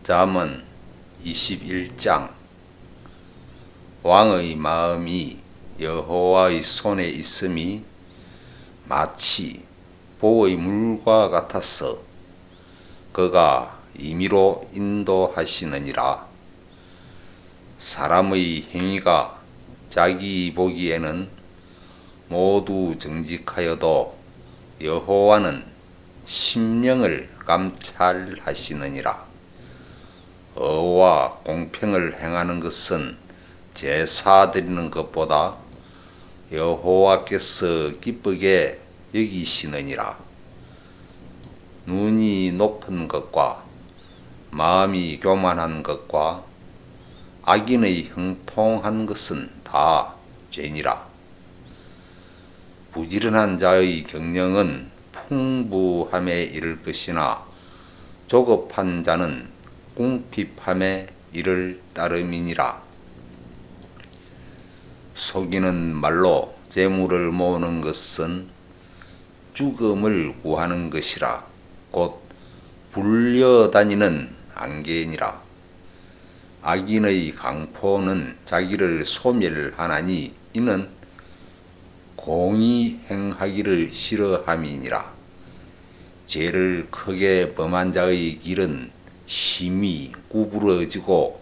잠언 21장. 왕의 마음이 여호와의 손에 있음이 마치 보의 물과 같아서 그가 임의로 인도하시느니라. 사람의 행위가 자기 보기에는 모두 정직하여도 여호와는 심령을 감찰하시느니라. 의와 공평을 행하는 것은 제사 드리는 것보다 여호와께서 기쁘게 여기시느니라. 눈이 높은 것과 마음이 교만한 것과 악인의 형통한 것은 다 죄니라. 부지런한 자의 경영은 풍부함에 이를 것이나 조급한 자는 궁핍함에 이를 따름이니라. 속이는 말로 재물을 모으는 것은 죽음을 구하는 것이라. 곧 불려다니는 안개니라. 악인의 강포는 자기를 소멸하나니 이는 공의 행하기를 싫어함이니라. 죄를 크게 범한 자의 길은 심히 구부러지고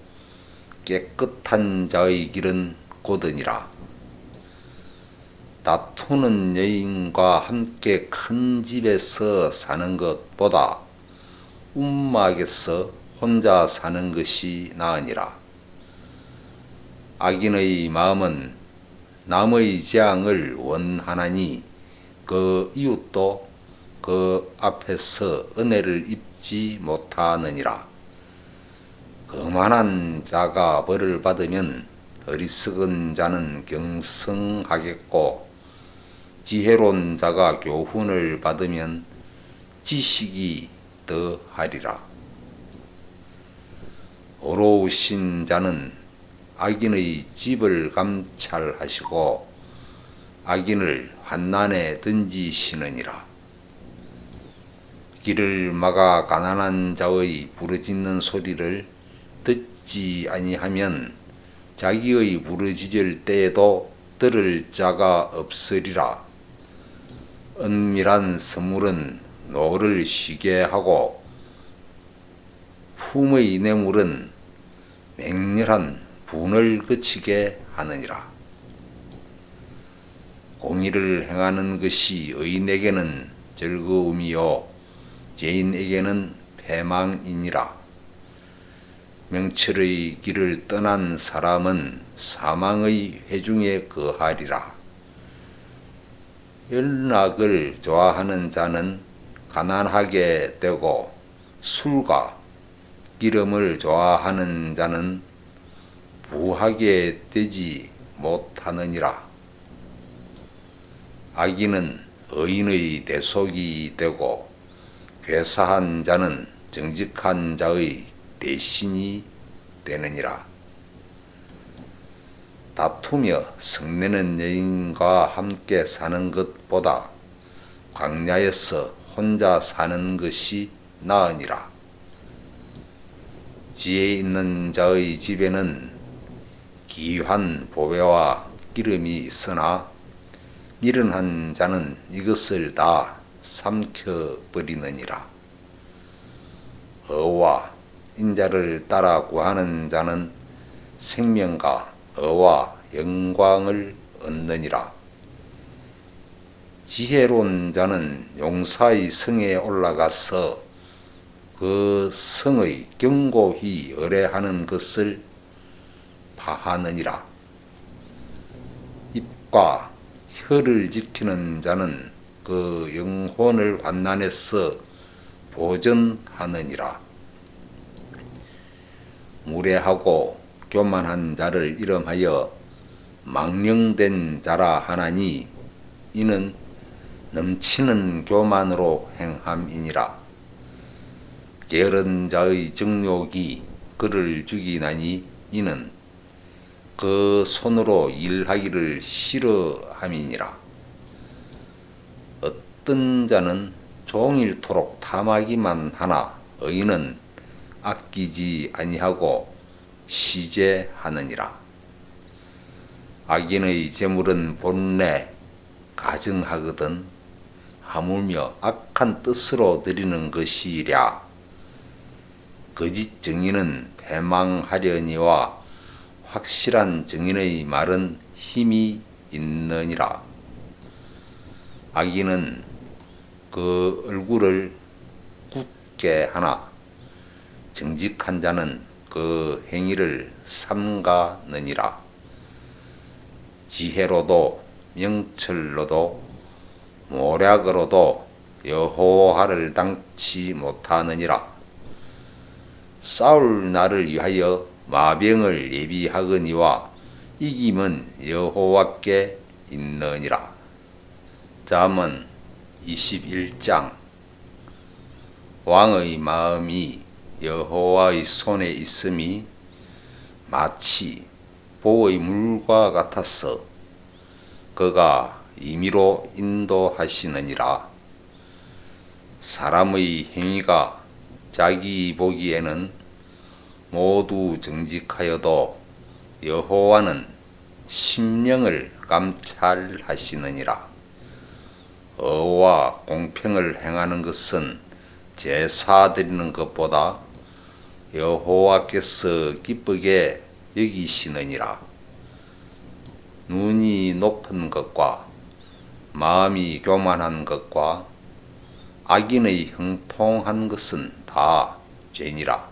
깨끗한 자의 길은 고드니라. 다투는 여인과 함께 큰 집에서 사는 것보다 움막에서 혼자 사는 것이 나으니라. 악인의 마음은 남의 재앙을 원하나니 그 이웃도 그 앞에서 은혜를 입지 못하느니라. 거만한 자가 벌을 받으면 어리석은 자는 경성하겠고 지혜로운 자가 교훈을 받으면 지식이 더하리라. 어로우신 자는 악인의 집을 감찰하시고 악인을 환난에 던지시느니라. 길을 막아 가난한 자의 부르짖는 소리를 듣지 아니하면 자기의 부르짖을 때에도 들을 자가 없으리라. 은밀한 선물은 노를 쉬게 하고 품의 뇌물은 맹렬한 분을 그치게 하느니라. 공의를 행하는 것이 의인에게는 즐거움이요 죄인에게는 패망이니라. 명철의 길을 떠난 사람은 사망의 회중에 거하리라. 연락을 좋아하는 자는 가난하게 되고 술과 기름을 좋아하는 자는 부하게 되지 못하느니라. 악인은 의인의 대속이 되고 괴사한 자는 정직한 자의 대신이 되느니라. 다투며 성내는 여인과 함께 사는 것보다 광야에서 혼자 사는 것이 나으니라. 지혜 있는 자의 집에는 귀한 보배와 기름이 있으나 미련한 자는 이것을 다 삼켜버리느니라. 의와 인자를 따라 구하는 자는 생명과 의와 영광을 얻느니라. 지혜로운 자는 용사의 성에 올라가서 그 성의 견고히 의뢰하는 것을 파하느니라. 입과 혀를 지키는 자는 그 영혼을 환난에서 보전하느니라. 무례하고 교만한 자를 이름하여 망령된 자라 하나니 이는 넘치는 교만으로 행함이니라. 게으른 자의 정욕이 그를 죽이나니 이는 그 손으로 일하기를 싫어함이니라. 어떤 자는 종일토록 탐하기만 하나 의인은 아끼지 아니하고 시제하느니라. 악인의 재물은 본래 가증하거든 하물며 악한 뜻으로 드리는 것이랴. 거짓 증인은 패망하려니와 확실한 증인의 말은 힘이 있느니라. 악인은 그 얼굴을 굳게 하나 정직한 자는 그 행위를 삼가느니라. 지혜로도 명철로도 모략으로도 여호와를 당치 못하느니라. 싸울 날을 위하여 마병을 예비하거니와 이김은 여호와께 있느니라. 잠언 21장. 왕의 마음이 여호와의 손에 있음이 마치 보의 물과 같아서 그가 임의로 인도하시느니라. 사람의 행위가 자기 보기에는 모두 정직하여도 여호와는 심령을 감찰하시느니라. 의와 공평을 행하는 것은 제사 드리는 것보다 여호와께서 기쁘게 여기시느니라. 눈이 높은 것과 마음이 교만한 것과 악인의 형통한 것은 다 죄니라.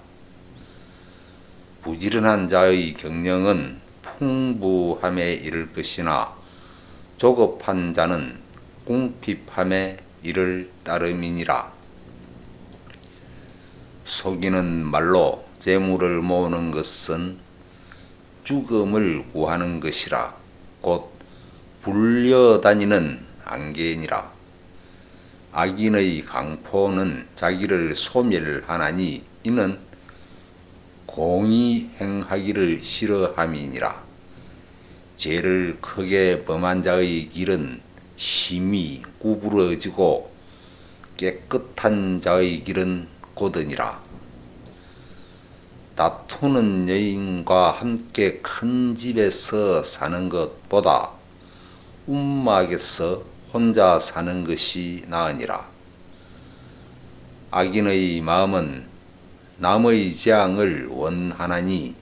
부지런한 자의 경영은 풍부함에 이를 것이나 조급한 자는 궁핍함에 이를 따름이니라. 속이는 말로 재물을 모으는 것은 죽음을 구하는 것이라. 곧 불려다니는 안개니라. 악인의 강포는 자기를 소멸하나니 이는 공의 행하기를 싫어함이니라. 죄를 크게 범한 자의 길은 심히 구부러지고 깨끗한 자의 길은 고드니라. 다투는 여인과 함께 큰 집에서 사는 것보다 움막에서 혼자 사는 것이 나으니라. 악인의 마음은 남의 재앙을 원하나니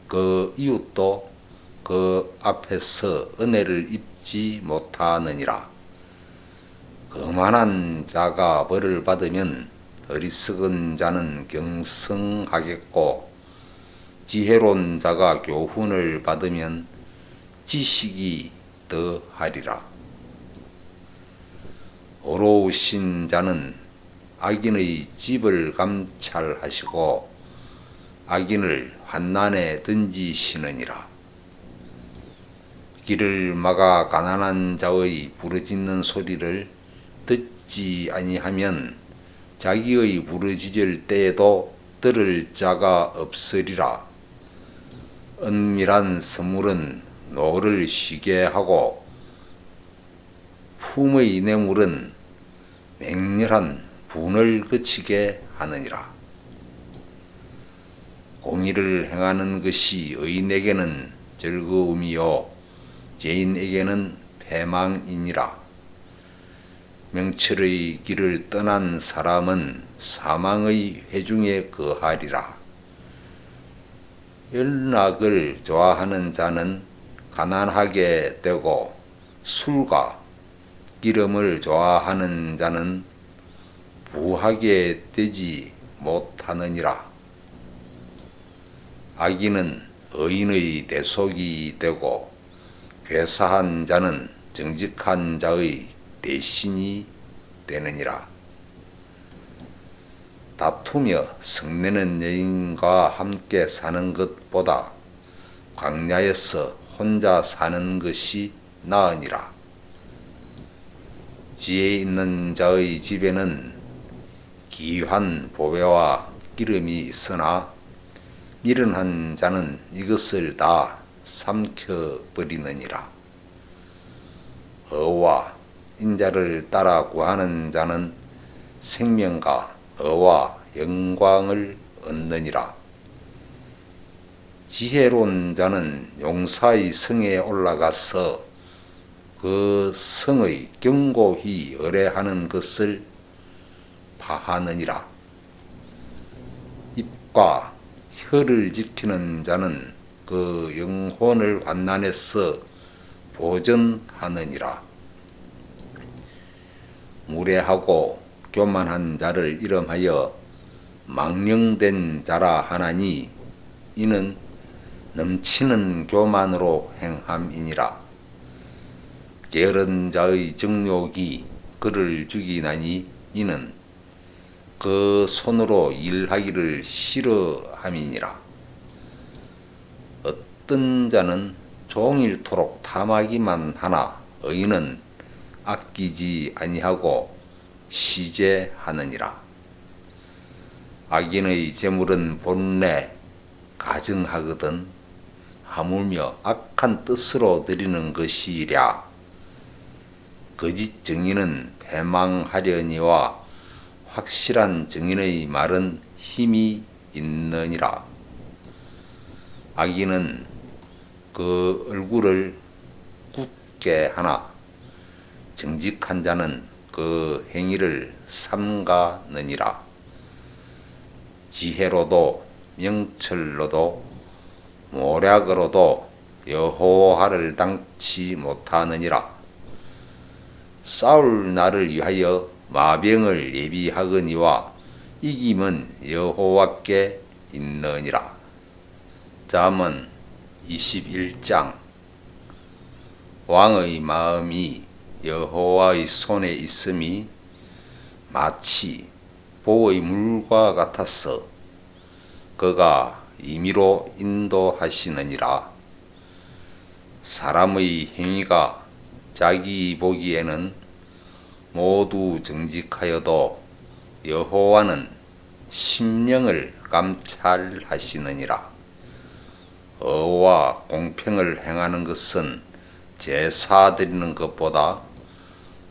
그 이웃도 그 앞에서 은혜를 입지 못하느니라. 거만한 자가 벌을 받으면 어리석은 자는 경성하겠고 지혜로운 자가 교훈을 받으면 지식이 더하리라. 어로우신 자는 악인의 집을 감찰하시고 악인을 환난에 던지시느니라. 길을 막아 가난한 자의 부르짖는 소리를 듣지 아니하면 자기의 부르짖을 때에도 들을 자가 없으리라. 은밀한 선물은 노를 쉬게 하고 품의 뇌물은 맹렬한 분을 그치게 하느니라. 공의를 행하는 것이 의인에게는 즐거움이요 죄인에게는 패망이니라. 명철의 길을 떠난 사람은 사망의 회중에 거하리라. 연락을 좋아하는 자는 가난하게 되고 술과 기름을 좋아하는 자는 부하게 되지 못하느니라. 악인은 의인의 대속이 되고 괴사한 자는 정직한 자의 대신이 되느니라. 다투며 성내는 여인과 함께 사는 것보다 광야에서 혼자 사는 것이 나으니라. 지혜 있는 자의 집에는 귀한 보배와 기름이 있으나 미련한 자는 이것을 다 삼켜버리느니라. 의와 인자를 따라 구하는 자는 생명과 의와 영광을 얻느니라. 지혜로운 자는 용사의 성에 올라가서 그 성의 견고히 의뢰하는 것을 파하느니라. 입과 혀를 지키는 자는 그 영혼을 환난에서 보전하느니라. 무례하고 교만한 자를 이름하여 망령된 자라 하나니 이는 넘치는 교만으로 행함이니라. 게으른 자의 정욕이 그를 죽이나니 이는 그 손으로 일하기를 싫어함이니라. 어떤 자는 종일토록 탐하기만 하나 의인은 아끼지 아니하고 시제하느니라. 악인의 재물은 본래 가증하거든 하물며 악한 뜻으로 드리는 것이랴. 거짓 정의는 패망하려니와 확실한 정의의 말은 힘이 있느니라. 악인은 그 얼굴을 굳게 하나 정직한 자는 그 행위를 삼가느니라. 지혜로도 명철로도 모략으로도 여호와를 당치 못하느니라. 싸울 날을 위하여 마병을 예비하거니와 이김은 여호와께 있느니라. 잠언 21장. 왕의 마음이 여호와의 손에 있음이 마치 보의 물과 같아서 그가 임의로 인도하시느니라. 사람의 행위가 자기 보기에는 모두 정직하여도 여호와는 심령을 감찰하시느니라. 의와 공평을 행하는 것은 제사 드리는 것보다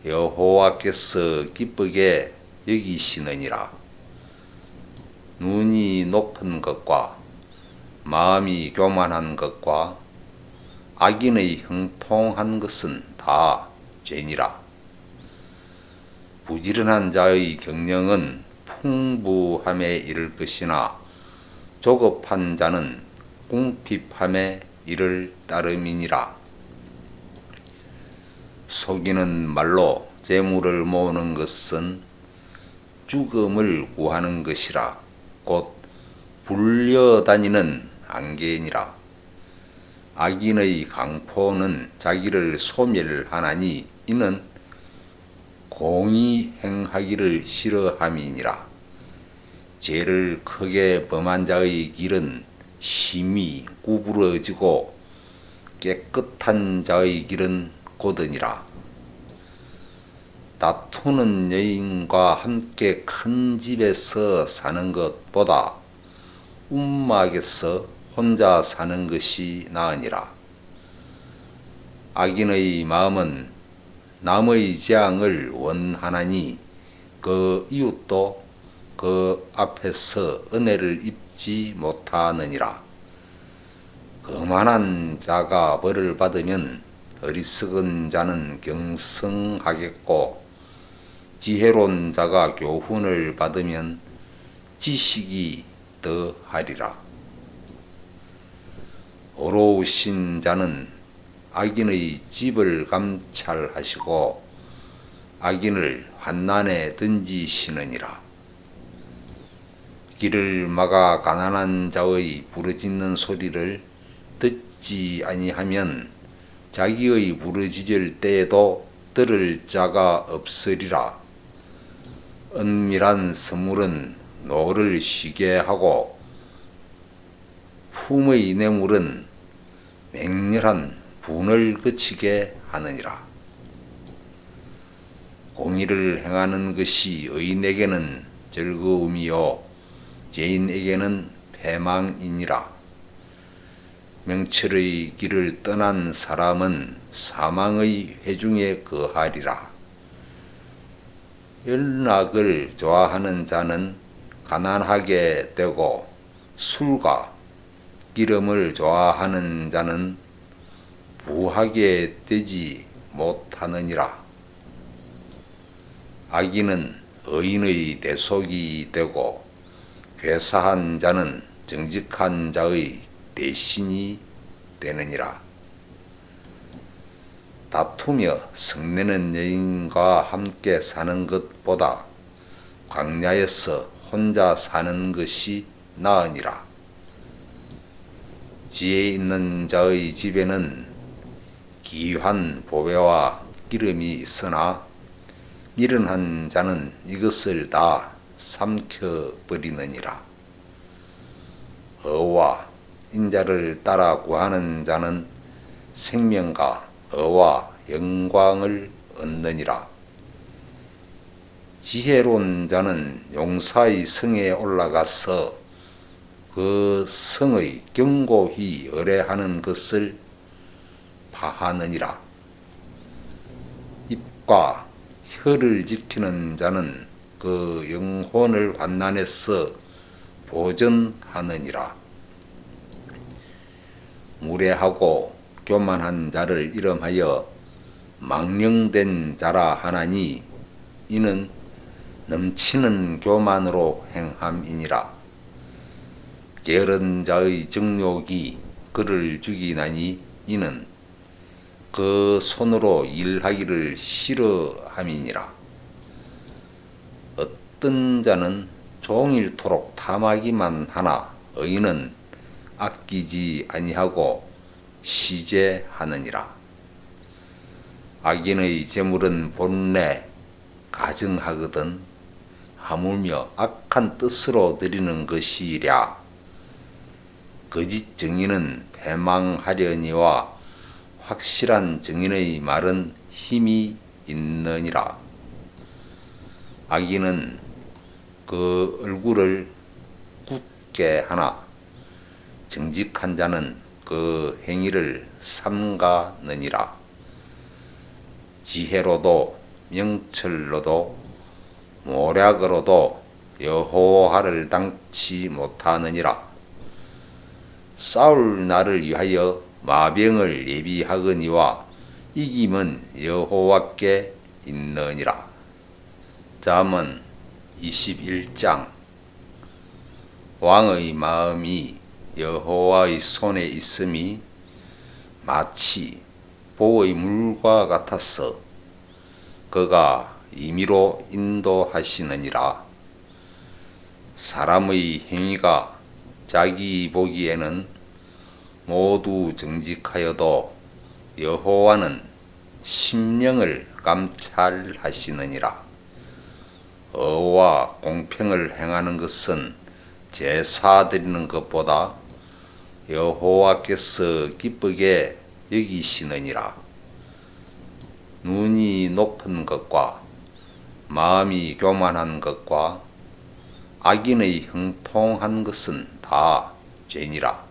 여호와께서 기쁘게 여기시느니라. 눈이 높은 것과 마음이 교만한 것과 악인의 형통한 것은 다 죄니라. 부지런한 자의 경영은 풍부함에 이를 것이나 조급한 자는 궁핍함에 이를 따름이니라. 속이는 말로 재물을 모으는 것은 죽음을 구하는 것이라. 곧 불려다니는 안개니라. 악인의 강포는 자기를 소멸하나니 이는 공의 행하기를 싫어함이니라. 죄를 크게 범한 자의 길은 심히 구부러지고 깨끗한 자의 길은 고드니라. 다투는 여인과 함께 큰 집에서 사는 것보다 움막에서 혼자 사는 것이 나으니라. 악인의 마음은 남의 재앙을 원하나니 그 이웃도 그 앞에서 은혜를 입지 못하느니라. 거만한 자가 벌을 받으면 어리석은 자는 경성하겠고 지혜로운 자가 교훈을 받으면 지식이 더하리라. 어로우신 자는 악인의 집을 감찰하시고 악인을 환난에 던지시느니라. 길을 막아 가난한 자의 부르짖는 소리를 듣지 아니하면 자기의 부르짖을 때에도 들을 자가 없으리라. 은밀한 선물은 노를 쉬게 하고 품의 뇌물은 맹렬한 분을 그치게 하느니라. 공의를 행하는 것이 의인에게는 즐거움이요 죄인에게는 패망이니라. 명철의 길을 떠난 사람은 사망의 회중에 거하리라. 연락을 좋아하는 자는 가난하게 되고 술과 기름을 좋아하는 자는 부하게 되지 못하느니라. 악인은 의인의 대속이 되고 괴사한 자는 정직한 자의 대신이 되느니라. 다투며 성내는 여인과 함께 사는 것보다 광야에서 혼자 사는 것이 나으니라. 지혜 있는 자의 집에는 귀한 보배와 기름이 있으나 미련한 자는 이것을 다 삼켜버리느니라. 어와 인자를 따라 구하는 자는 생명과 어와 영광을 얻느니라. 지혜로운 자는 용사의 성에 올라가서 그 성의 견고히 의뢰하는 것을 파하느니라. 입과 혀를 지키는 자는 그 영혼을 환난에서 보전하느니라. 무례하고 교만한 자를 이름하여 망령된 자라 하나니 이는 넘치는 교만으로 행함이니라. 게으른 자의 정욕이 그를 죽이나니 이는 그 손으로 일하기를 싫어함이니라. 어떤 자는 종일토록 탐하기만 하나 의인은 아끼지 아니하고 시제하느니라. 악인의 재물은 본래 가증하거든 하물며 악한 뜻으로 드리는 것이랴. 거짓 증인은 패망하려니와 확실한 증인의 말은 힘이 있느니라. 악인은 그 얼굴을 굳게 하나 정직한 자는 그 행위를 삼가느니라. 지혜로도 명철로도 모략으로도 여호와를 당치 못하느니라. 싸울 날을 위하여 마병을 예비하거니와 이김은 여호와께 있느니라. 잠언 21장. 왕의 마음이 여호와의 손에 있음이 마치 보의 물과 같아서 그가 임의로 인도하시느니라. 사람의 행위가 자기 보기에는 모두 정직하여도 여호와는 심령을 감찰하시느니라. 의와 공평을 행하는 것은 제사 드리는 것보다 여호와께서 기쁘게 여기시느니라. 눈이 높은 것과 마음이 교만한 것과 악인의 형통한 것은 다 죄니라.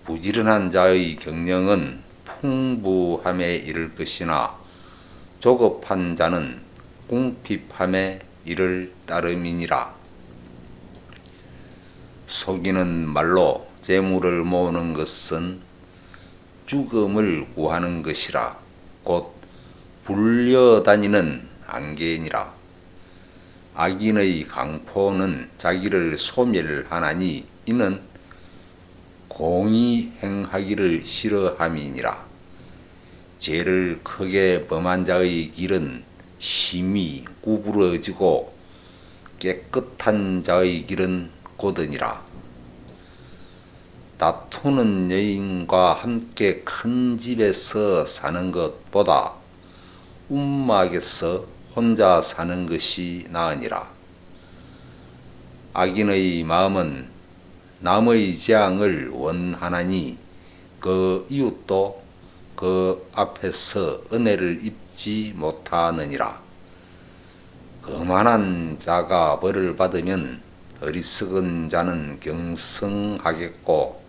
부지런한 자의 경영은 풍부함에 이를 것이나 조급한 자는 궁핍함에 이를 따름이니라. 속이는 말로 재물을 모으는 것은 죽음을 구하는 것이라. 곧 불려다니는 안개니라. 악인의 강포는 자기를 소멸하나니 이는 공의 행하기를 싫어함이니라. 죄를 크게 범한 자의 길은 심히 구부러지고 깨끗한 자의 길은 고드니라. 다투는 여인과 함께 큰 집에서 사는 것보다 움막에서 혼자 사는 것이 나으니라. 악인의 마음은 남의 재앙을 원하나니 그 이웃도 그 앞에서 은혜를 입지 못하느니라. 거만한 자가 벌을 받으면 어리석은 자는 경성하겠고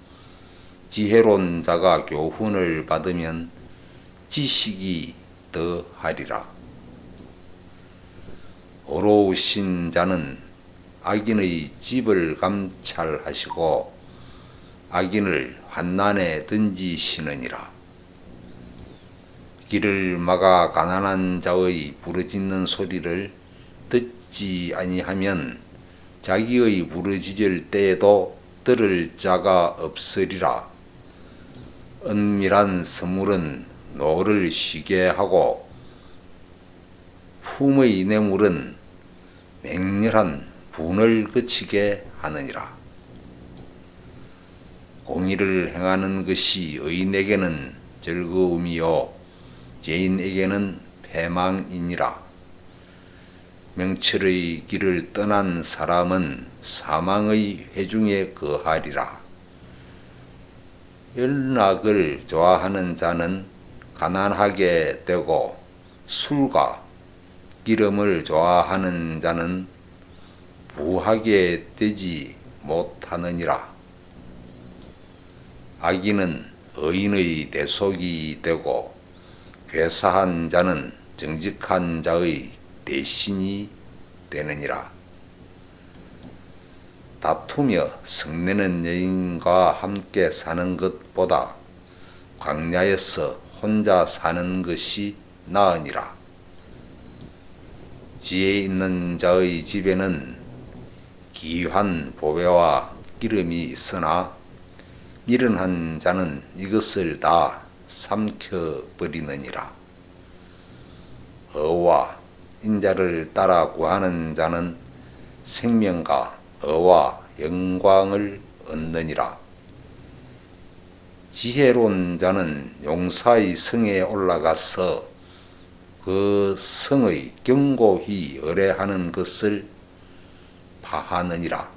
지혜로운 자가 교훈을 받으면 지식이 더하리라. 어로우신 자는 악인의 집을 감찰하시고 악인을 환난에 던지시느니라. 길을 막아 가난한 자의 부르짖는 소리를 듣지 아니하면 자기의 부르짖을 때에도 들을 자가 없으리라. 은밀한 서물은 노를 쉬게 하고 품의 뇌물은 맹렬한 분을 그치게 하느니라. 공의를 행하는 것이 의인에게는 즐거움이요 죄인에게는 패망이니라. 명철의 길을 떠난 사람은 사망의 회중에 거하리라. 연락을 좋아하는 자는 가난하게 되고 술과 기름을 좋아하는 자는 부하게 되지 못하느니라. 악인은 의인의 대속이 되고 괴사한 자는 정직한 자의 대신이 되느니라. 다투며 성내는 여인과 함께 사는 것보다 광야에서 혼자 사는 것이 나으니라. 지혜 있는 자의 집에는 귀한 보배와 기름이 있으나 미련한 자는 이것을 다 삼켜버리느니라. 어와 인자를 따라 구하는 자는 생명과 어와 영광을 얻느니라. 지혜로운 자는 용사의 성에 올라가서 그 성의 견고히 의뢰하는 것을 파하느니라.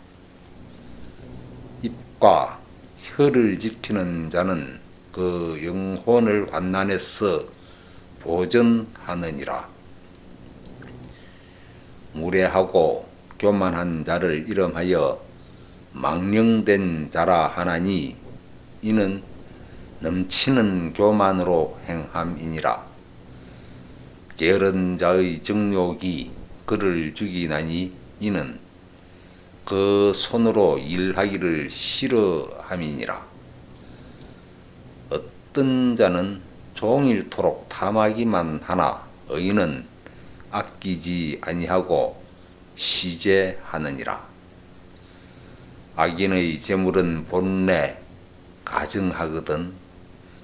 입과 혀를 지키는 자는 그 영혼을 환난에서 보전하느니라. 무례하고 교만한 자를 이름하여 망령된 자라 하나니 이는 넘치는 교만으로 행함이니라. 게으른 자의 정욕이 그를 죽이나니 이는 그 손으로 일하기를 싫어함이니라. 어떤 자는 종일토록 탐하기만 하나 의인은 아끼지 아니하고 시제하느니라. 악인의 재물은 본래 가증하거든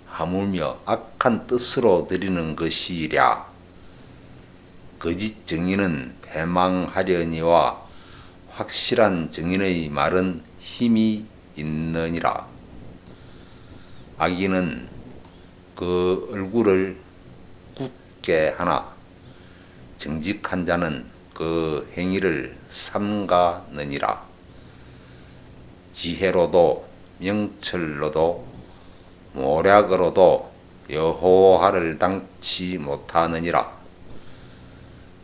하물며 악한 뜻으로 드리는 것이랴. 거짓 정의는 패망하려니와 확실한 정인의 말은 힘이 있느니라. 악인은 그 얼굴을 굳게 하나 정직한 자는 그 행위를 삼가느니라. 지혜로도 명철로도 모략으로도 여호와를 당치 못하느니라.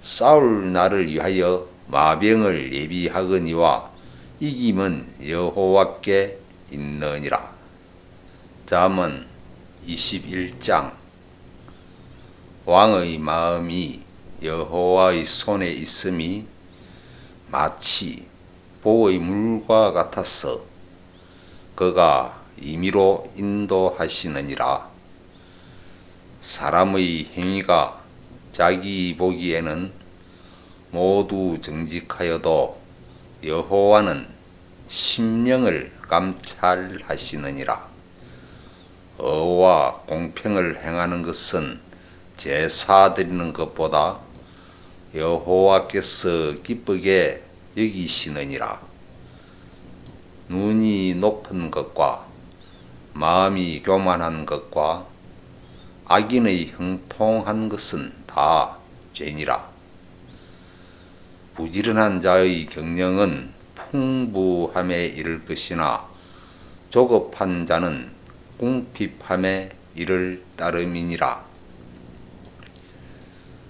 싸울 날을 위하여 마병을 예비하거니와 이김은 여호와께 있느니라. 잠언 21장. 왕의 마음이 여호와의 손에 있음이 마치 보의 물과 같아서 그가 임의로 인도하시느니라. 사람의 행위가 자기 보기에는 모두 정직하여도 여호와는 심령을 감찰하시느니라. 어와 공평을 행하는 것은 제사 드리는 것보다 여호와께서 기쁘게 여기시느니라. 눈이 높은 것과 마음이 교만한 것과 악인의 형통한 것은 다 죄니라. 부지런한 자의 경영은 풍부함에 이를 것이나 조급한 자는 궁핍함에 이를 따름이니라.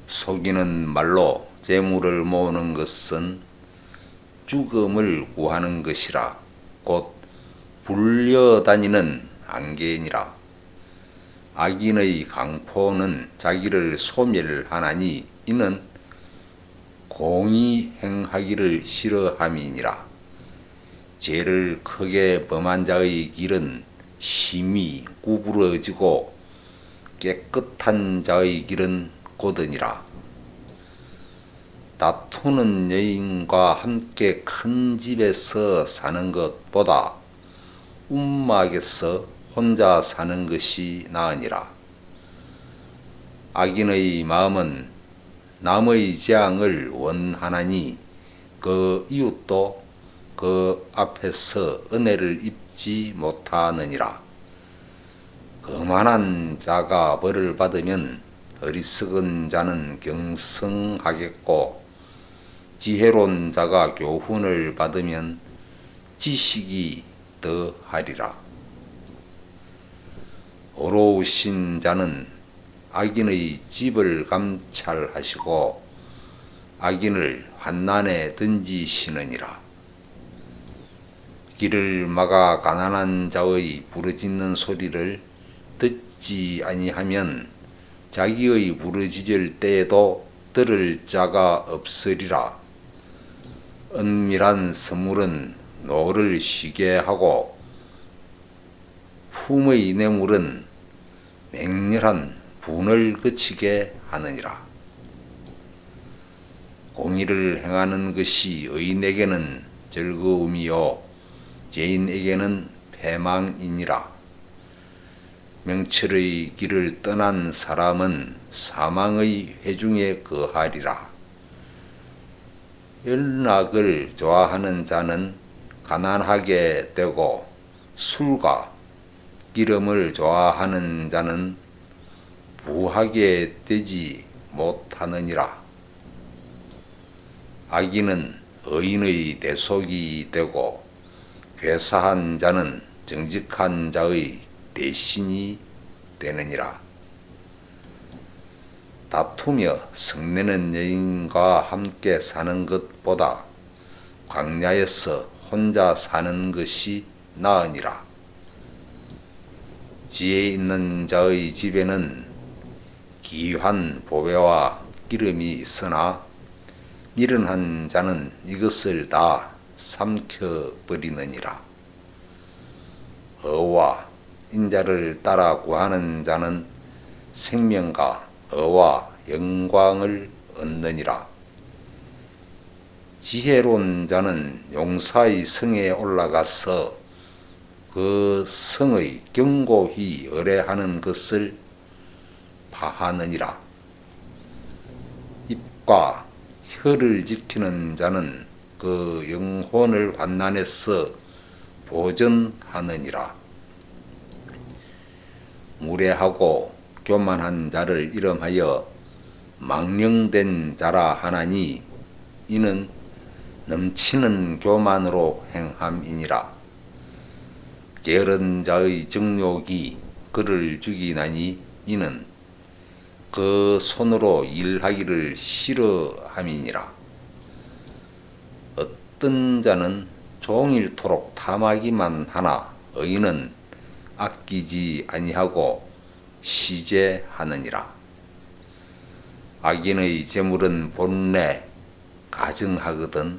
속이는 말로 재물을 모으는 것은 죽음을 구하는 것이라. 곧 불려다니는 안개니라. 악인의 강포는 자기를 소멸하나니 이는 공의 행하기를 싫어함이니라. 죄를 크게 범한 자의 길은 심히 구부러지고 깨끗한 자의 길은 곧으니라. 다투는 여인과 함께 큰 집에서 사는 것보다 움막에서 혼자 사는 것이 나으니라. 악인의 마음은 남의 재앙을 원하나니 그 이웃도 그 앞에서 은혜를 입지 못하느니라. 거만한 자가 벌을 받으면 어리석은 자는 경성하겠고, 지혜로운 자가 교훈을 받으면 지식이 더하리라. 어로우신 자는 악인의 집을 감찰하시고 악인을 환난에 던지시느니라. 길을 막아 가난한 자의 부르짖는 소리를 듣지 아니하면 자기의 부르짖을 때에도 들을 자가 없으리라. 은밀한 선물은 노를 쉬게 하고 품의 뇌물은 맹렬한 분을 그치게 하느니라. 공의를 행하는 것이 의인에게는 즐거움이요 죄인에게는 패망이니라. 명철의 길을 떠난 사람은 사망의 회중에 거하리라. 연락을 좋아하는 자는 가난하게 되고 술과 기름을 좋아하는 자는 부하게 되지 못하느니라. 악인은 의인의 대속이 되고 괴사한 자는 정직한 자의 대신이 되느니라. 다투며 성내는 여인과 함께 사는 것보다 광야에서 혼자 사는 것이 나으니라. 지혜 있는 자의 집에는 귀한 보배와 기름이 있으나 미련한 자는 이것을 다 삼켜버리느니라. 어와 인자를 따라 구하는 자는 생명과 어와 영광을 얻느니라. 지혜로운 자는 용사의 성에 올라가서 그 성의 견고히 의뢰하는 것을 파하느니라. 입과 혀를 지키는 자는 그 영혼을 환난에서 보전하느니라. 무례하고 교만한 자를 이름하여 망령된 자라 하나니 이는 넘치는 교만으로 행함이니라. 게으른 자의 정욕이 그를 죽이나니 이는 그 손으로 일하기를 싫어함이니라. 어떤 자는 종일토록 탐하기만 하나 의인은 아끼지 아니하고 시제하느니라. 악인의 재물은 본래 가증하거든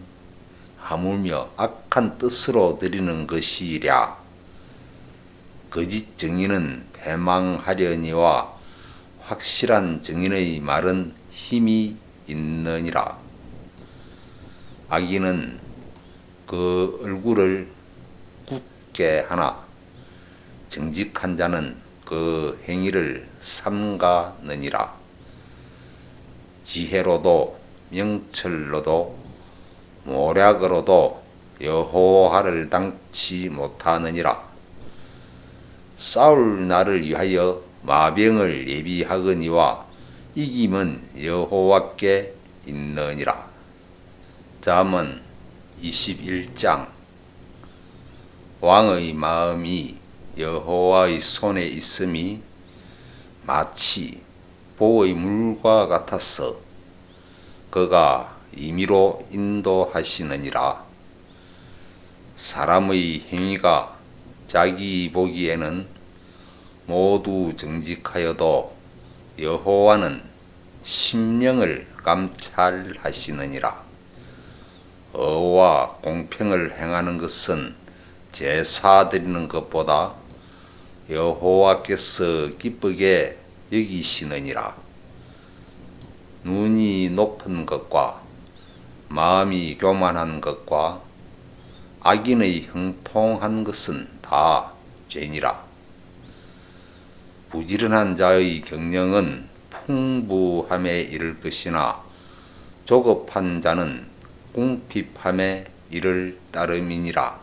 하물며 악한 뜻으로 드리는 것이랴. 거짓 증인은 패망하려니와 확실한 증인의 말은 힘이 있느니라. 악인은 그 얼굴을 굳게 하나 정직한 자는 그 행위를 삼가느니라. 지혜로도 명철로도 모략으로도 여호와를 당치 못하느니라. 싸울 날을 위하여 마병을 예비하거니와 이김은 여호와께 있느니라. 잠언 21장. 왕의 마음이 여호와의 손에 있음이 마치 보의 물과 같아서 그가 임의로 인도하시느니라. 사람의 행위가 자기 보기에는 모두 정직하여도 여호와는 심령을 감찰하시느니라. 의와 공평을 행하는 것은 제사 드리는 것보다 여호와께서 기쁘게 여기시느니라. 눈이 높은 것과 마음이 교만한 것과 악인의 형통한 것은 다 죄니라. 부지런한 자의 경영은 풍부함에 이를 것이나 조급한 자는 궁핍함에 이를 따름이니라.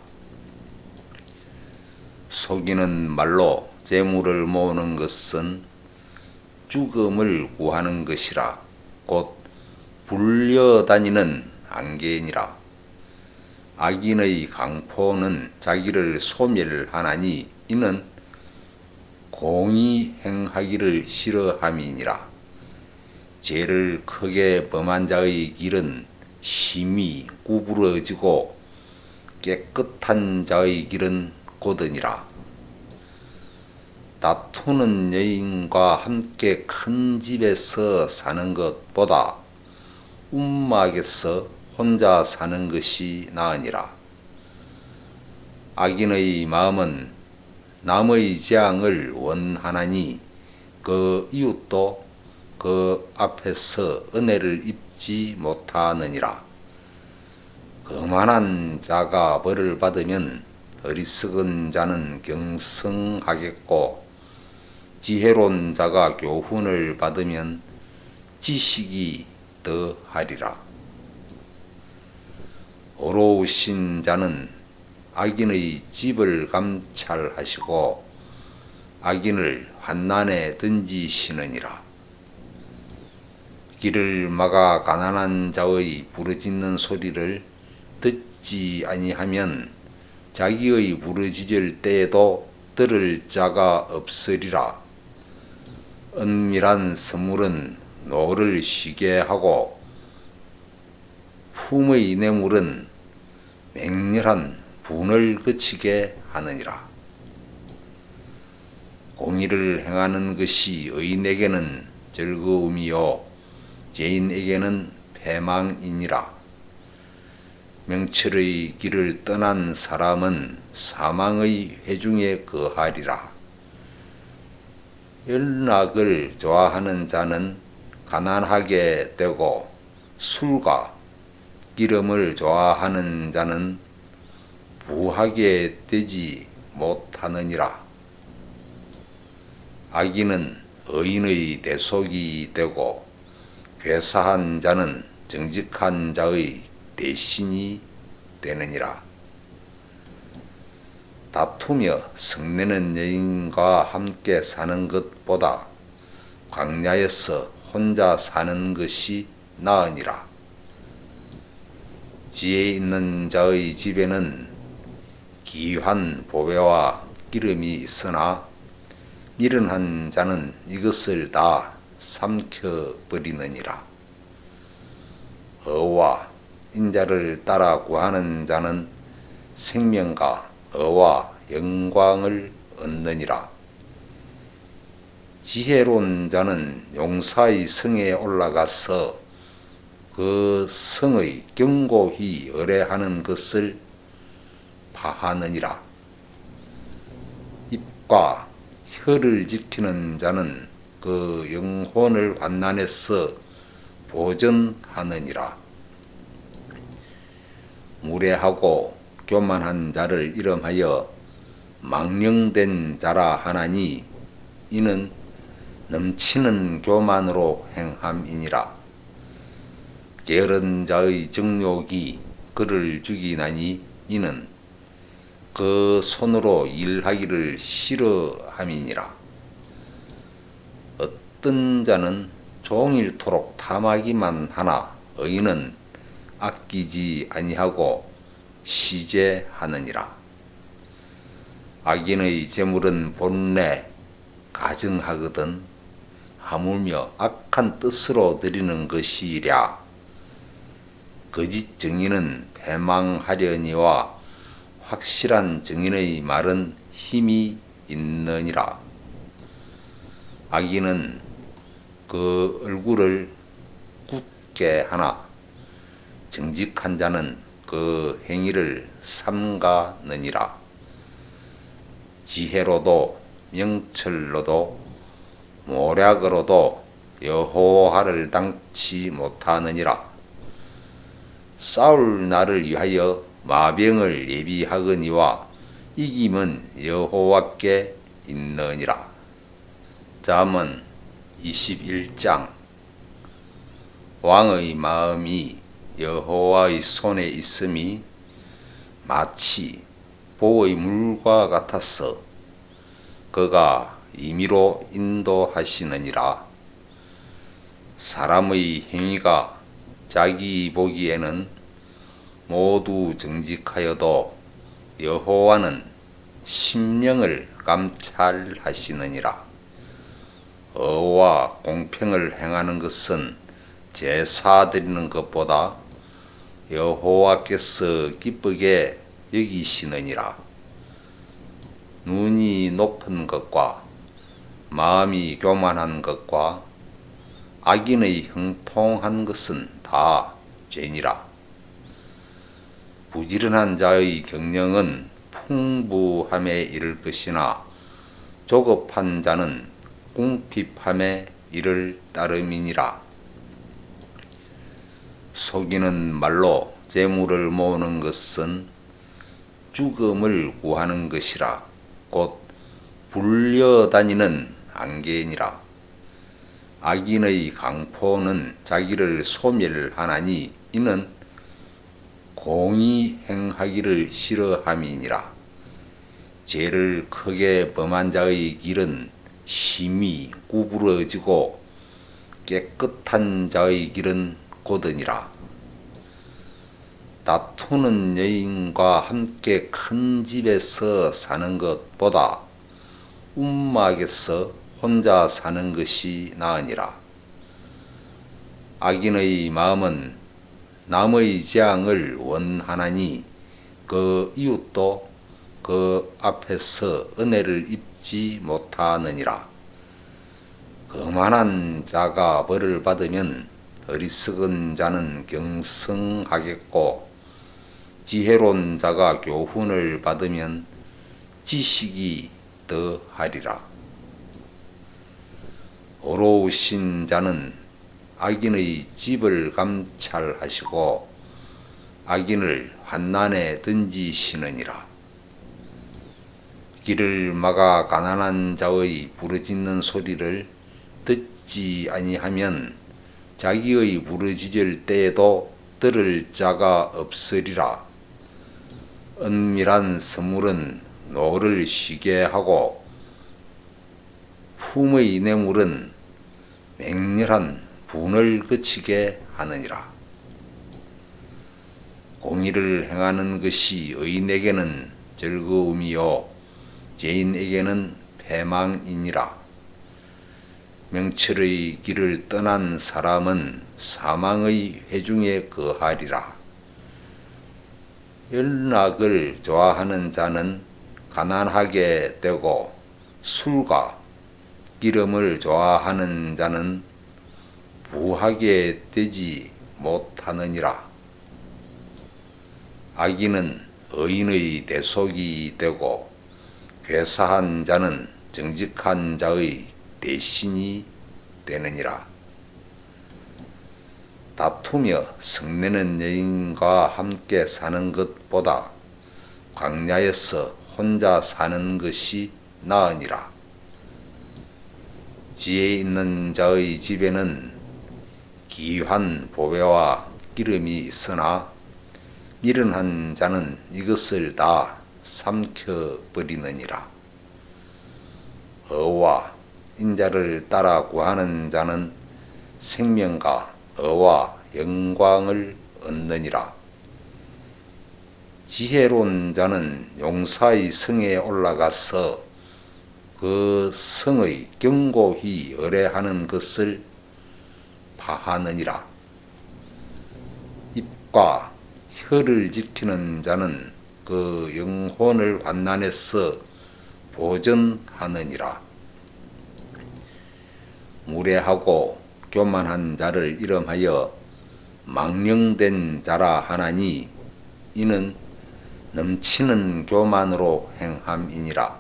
속이는 말로 재물을 모으는 것은 죽음을 구하는 것이라. 곧 불려다니는 안개니라. 악인의 강포는 자기를 소멸하나니 이는 공의 행하기를 싫어함이니라. 죄를 크게 범한 자의 길은 심히 구부러지고 깨끗한 자의 길은 고드니라. 다투는 여인과 함께 큰 집에서 사는 것보다 움막에서 혼자 사는 것이 나으니라. 악인의 마음은 남의 재앙을 원하나니 그 이웃도 그 앞에서 은혜를 입지 못하느니라. 거만한 자가 벌을 받으면 어리석은 자는 경성하겠고 지혜로운 자가 교훈을 받으면 지식이 더하리라. 어로우신 자는 악인의 집을 감찰하시고 악인을 환난에 던지시느니라. 길을 막아 가난한 자의 부르짖는 소리를 듣지 아니하면 자기의 부르짖을 때에도 들을 자가 없으리라. 은밀한 선물은 노를 쉬게 하고 품의 뇌물은 맹렬한 분을 그치게 하느니라. 공의를 행하는 것이 의인에게는 즐거움이요 죄인에게는 패망이니라. 명철의 길을 떠난 사람은 사망의 회중에 거하리라. 연락을 좋아하는 자는 가난하게 되고 술과 기름을 좋아하는 자는 부하게 되지 못하느니라. 악인은 의인의 대속이 되고 괴사한 자는 정직한 자의 대신이 되느니라. 다투며 성내는 여인과 함께 사는 것보다 광야에서 혼자 사는 것이 나으니라. 지혜 있는 자의 집에는 귀한 보배와 기름이 있으나 미련한 자는 이것을 다 삼켜버리느니라. 의와 인자를 따라 구하는 자는 생명과 의와 영광을 얻느니라. 지혜로운 자는 용사의 성에 올라가서 그 성의 견고히 의뢰하는 것을 파하느니라. 입과 혀를 지키는 자는 그 영혼을 환난에서 보전하느니라. 무례하고 교만한 자를 이름하여 망령된 자라 하나니 이는 넘치는 교만으로 행함이니라. 게으른 자의 정욕이 그를 죽이나니 이는 그 손으로 일하기를 싫어함이니라. 어떤 자는 종일토록 탐하기만 하나 의인은 아끼지 아니하고 시제하느니라. 악인의 재물은 본래 가증하거든 하물며 악한 뜻으로 드리는 것이랴. 거짓 정의는 패망하려니와 확실한 정의의 말은 힘이 있느니라. 악인은 그 얼굴을 굳게 하나 정직한 자는 그 행위를 삼가느니라. 지혜로도 명철로도 모략으로도 여호와를 당치 못하느니라. 싸울 날을 위하여 마병을 예비하거니와 이김은 여호와께 있느니라. 잠언 21장. 왕의 마음이 여호와의 손에 있음이 마치 보의 물과 같아서 그가 임의로 인도하시느니라. 사람의 행위가 자기 보기에는 모두 정직하여도 여호와는 심령을 감찰하시느니라. 의와 공평을 행하는 것은 제사 드리는 것보다 여호와께서 기쁘게 여기시느니라. 눈이 높은 것과 마음이 교만한 것과 악인의 형통한 것은 다 죄니라. 부지런한 자의 경영은 풍부함에 이를 것이나 조급한 자는 궁핍함에 이를 따름이니라. 속이는 말로 재물을 모으는 것은 죽음을 구하는 것이라. 곧 불려다니는 안개니라. 악인의 강포는 자기를 소멸하나니 이는 공의 행하기를 싫어함이니라. 죄를 크게 범한 자의 길은 심히 구부러지고 깨끗한 자의 길은 고드니라. 다투는 여인과 함께 큰 집에서 사는 것보다 움막에서 혼자 사는 것이 나으니라. 악인의 마음은 남의 재앙을 원하나니 그 이웃도 그 앞에서 은혜를 입지 못하느니라. 거만한 자가 벌을 받으면 어리석은 자는 경성하겠고 지혜로운 자가 교훈을 받으면 지식이 더하리라. 어로우신 자는 악인의 집을 감찰하시고 악인을 환난에 던지시느니라. 길을 막아 가난한 자의 부르짖는 소리를 듣지 아니하면 자기의 부르짖을 때에도 들을 자가 없으리라. 은밀한 선물은 노를 쉬게 하고 품의 뇌물은 맹렬한 분을 그치게 하느니라. 공의를 행하는 것이 의인에게는 즐거움이요 죄인에게는 패망이니라. 명철의 길을 떠난 사람은 사망의 회중에 거하리라. 연락을 좋아하는 자는 가난하게 되고 술과 기름을 좋아하는 자는 부하게 되지 못하느니라. 악인은 의인의 대속이 되고 괴사한 자는 정직한 자의 대신이 되느니라. 다투며 성내는 여인과 함께 사는 것보다 광야에서 혼자 사는 것이 나으니라. 지혜 있는 자의 집에는 귀한 보배와 기름이 있으나 미련한 자는 이것을 다 삼켜버리느니라. 의와 인자를 따라 구하는 자는 생명과 의와 영광을 얻느니라. 지혜로운 자는 용사의 성에 올라가서 그 성의 견고히 의뢰하는 것을 파하느니라. 입과 혀를 지키는 자는 그 영혼을 환난에서 보전하느니라. 무례하고 교만한 자를 이름하여 망령된 자라 하나니 이는 넘치는 교만으로 행함이니라.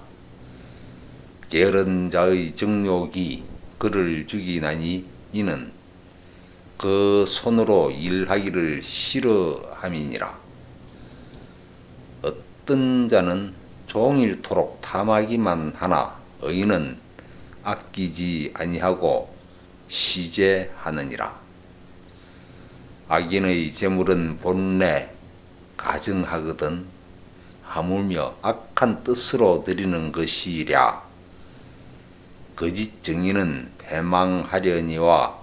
게으른 자의 정욕이 그를 죽이나니 이는 그 손으로 일하기를 싫어함이니라. 어떤 자는 종일토록 탐하기만 하나 의인은 아끼지 아니하고 시제하느니라. 악인의 재물은 본래 가증하거든 하물며 악한 뜻으로 드리는 것이랴. 거짓 증인은 패망하려니와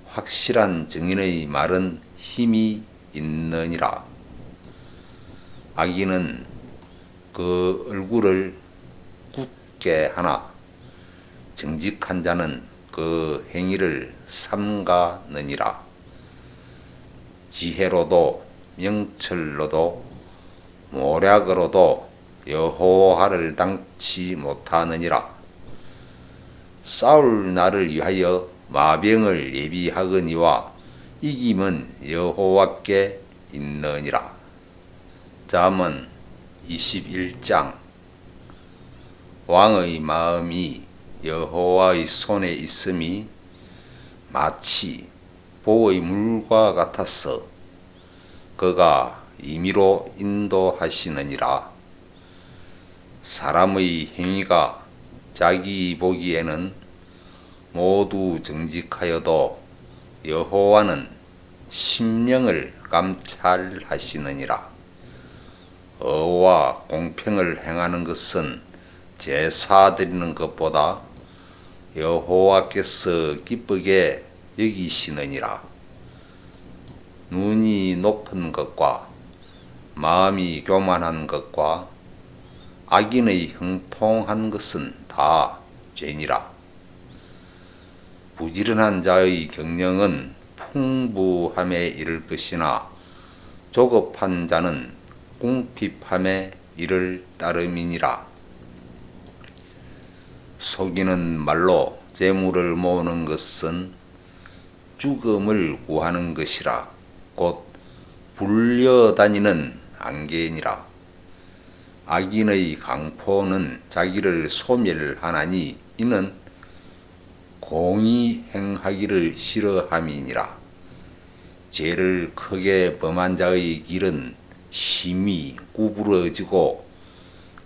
확실한 증인의 말은 힘이 있느니라. 악인은 그 얼굴을 굳게 하나 정직한 자는 그 행위를 삼가느니라. 지혜로도 명철로도 모략으로도 여호와를 당치 못하느니라. 싸울 날을 위하여 마병을 예비하거니와 이김은 여호와께 있느니라. 잠언 21장. 왕의 마음이 여호와의 손에 있음이 마치 보의 물과 같았어. 그가 임의로 인도하시느니라. 사람의 행위가 자기 보기에는 모두 정직하여도 여호와는 심령을 감찰하시느니라. 의와 공평을 행하는 것은 제사 드리는 것보다 여호와께서 기쁘게 여기시느니라. 눈이 높은 것과 마음이 교만한 것과 악인의 형통한 것은 다 죄니라. 부지런한 자의 경영은 풍부함에 이를 것이나 조급한 자는 궁핍함에 이를 따름이니라. 속이는 말로 재물을 모으는 것은 죽음을 구하는 것이라. 곧 불려다니는 안개니라. 악인의 강포는 자기를 소멸하나니 이는 공의 행하기를 싫어함이니라. 죄를 크게 범한 자의 길은 심히 구부러지고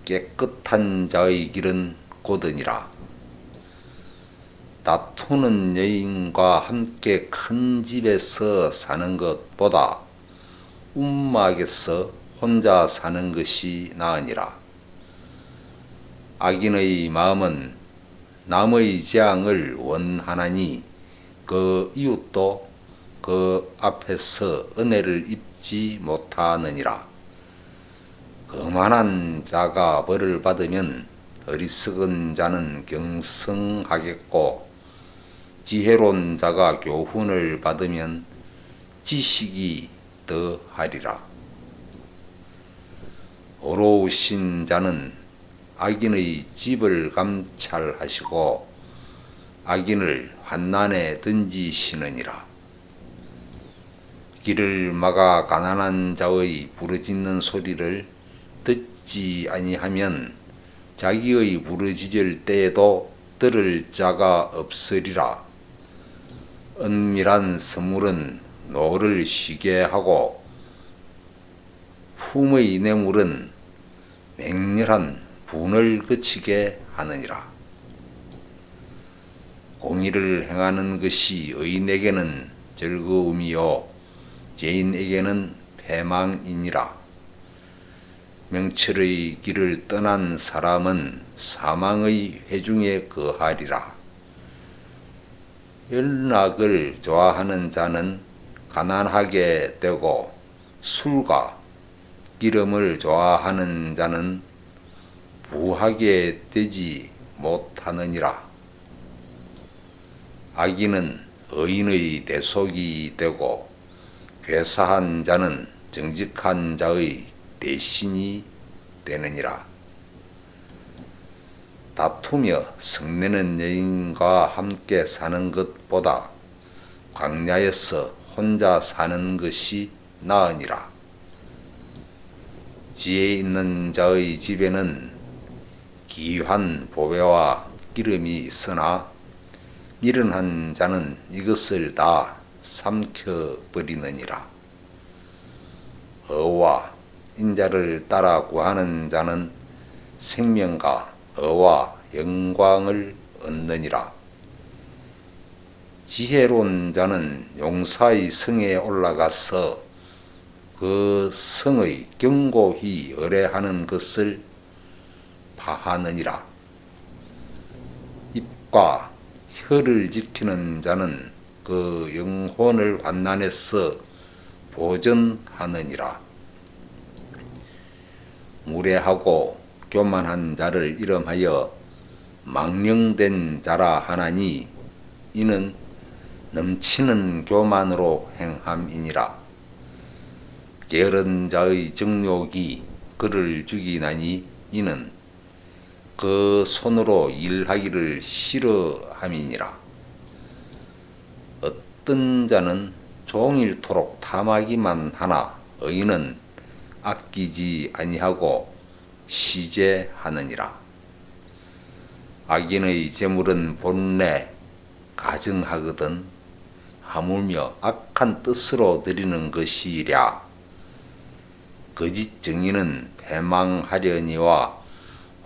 깨끗한 자의 길은 고드니라. 다투는 여인과 함께 큰 집에서 사는 것보다 움막에서 혼자 사는 것이 나으니라. 악인의 마음은 남의 재앙을 원하나니 그 이웃도 그 앞에서 은혜를 입지 못하느니라. 거만한 자가 벌을 받으면 어리석은 자는 경성하겠고 지혜로운 자가 교훈을 받으면 지식이 더하리라. 어로우신 자는 악인의 집을 감찰하시고 악인을 환난에 던지시느니라. 길을 막아 가난한 자의 부르짖는 소리를 듣지 아니하면 자기의 부르짖을 때에도 들을 자가 없으리라. 은밀한 선물은 노를 쉬게 하고 품의 뇌물은 맹렬한 분을 그치게 하느니라. 공의를 행하는 것이 의인에게는 즐거움이요 죄인에게는 패망이니라. 명철의 길을 떠난 사람은 사망의 회중에 거하리라. 연락을 좋아하는 자는 가난하게 되고 술과 기름을 좋아하는 자는 부하게 되지 못하느니라. 악인은 의인의 대속이 되고 괴사한 자는 정직한 자의 대신이 되느니라. 다투며 성내는 여인과 함께 사는 것보다 광야에서 혼자 사는 것이 나으니라. 지혜 있는 자의 집에는 귀한 보배와 기름이 있으나 미련한 자는 이것을 다 삼켜버리느니라. 어와 인자를 따라 구하는 자는 생명과 어와 영광을 얻느니라. 지혜로운 자는 용사의 성에 올라가서 그 성의 견고히 의뢰하는 것을 파하느니라. 입과 혀를 지키는 자는 그 영혼을 환난에서 보전하느니라. 무례하고 교만한 자를 이름하여 망령된 자라 하나니 이는 넘치는 교만으로 행함이니라. 게으른 자의 정욕이 그를 죽이나니 이는 그 손으로 일하기를 싫어함이니라. 어떤 자는 종일토록 탐하기만 하나 의인은 아끼지 아니하고 시제하느니라. 악인의 재물은 본래 가증하거든 하물며 악한 뜻으로 드리는 것이랴. 거짓 증인은 패망하려니와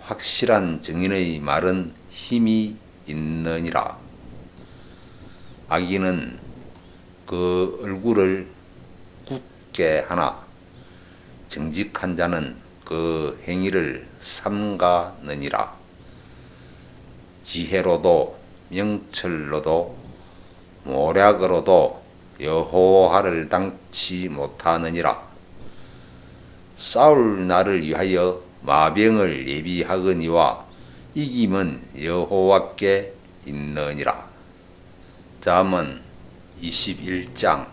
확실한 증인의 말은 힘이 있느니라. 악인은 그 얼굴을 굳게 하나 정직한 자는 그 행위를 삼가느니라. 지혜로도 명철로도 모략으로도 여호와를 당치 못하느니라. 싸울 날을 위하여 마병을 예비하거니와 이김은 여호와께 있느니라. 잠언 21장.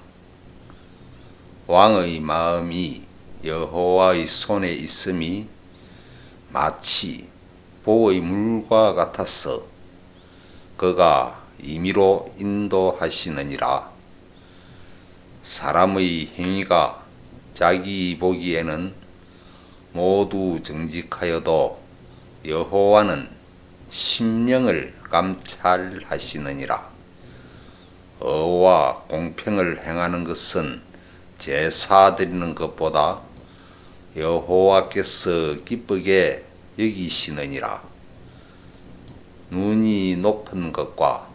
왕의 마음이 여호와의 손에 있음이 마치 보의 물과 같아서 그가 임의로 인도하시느니라. 사람의 행위가 자기 보기에는 모두 정직하여도 여호와는 심령을 감찰하시느니라. 어와 공평을 행하는 것은 제사 드리는 것보다 여호와께서 기쁘게 여기시느니라. 눈이 높은 것과